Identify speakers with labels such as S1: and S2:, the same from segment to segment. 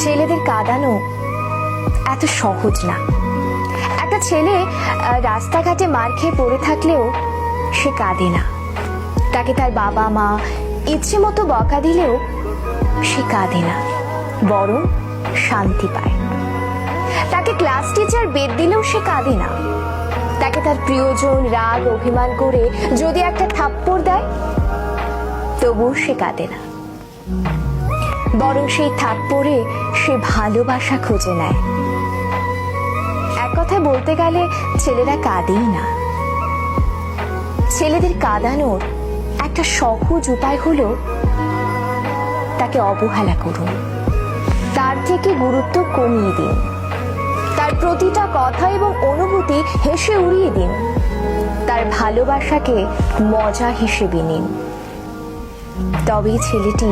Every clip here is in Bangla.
S1: ছেলেদের কাঁদানো এত সহজ না। একটা ছেলে রাস্তাঘাটে মার খেয়ে পড়ে থাকলেও সে কাঁদে না। তাকে তার বাবা মা ইচ্ছে মতো বকা দিলেও সে কাঁদে না, বরং শান্তি পায়। তাকে ক্লাস টিচার বেদ দিলেও সে কাঁদে না। তাকে তার প্রিয়জন রাগ অভিমান করে যদি একটা থাপ্পড় দেয় তবুও সে কাঁদে না, বরং সেই থাপ্পড়ে সে ভালোবাসা খুঁজে নেয়। এক কথায় বলতে গেলে ছেলেরা কাঁদেই না। ছেলেদের কাঁদানোর একটা সহজ উপায় হলো তাকে অবহেলা করুন, তার থেকে গুরুত্ব কমিয়ে দিন, তার প্রতিটা কথা এবং অনুভূতি হেসে উড়িয়ে দিন, তার ভালোবাসাকে মজা হিসেবে নিন। তবেই ছেলেটি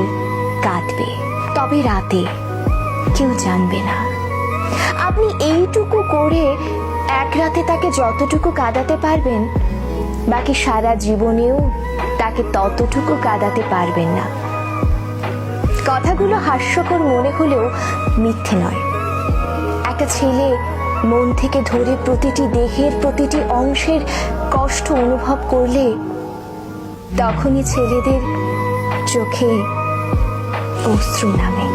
S1: কাঁদবে, তবে রাতে কেউ জানবে না। আপনি এইটুকু করে এক রাতে তাকে যতটুকু কাঁদাতে পারবেন, বাকি সারা জীবনেও তাকে ততটুকু কাঁদাতে পারবেন না। কথাগুলো হাস্যকর মনে হলেও মিথ্যে নয়। একটা ছেলে মন থেকে ধরে প্রতিটি দেহের প্রতিটি অংশের কষ্ট অনুভব করলে তখনই ছেলেদের চোখে অশ্রু নামে।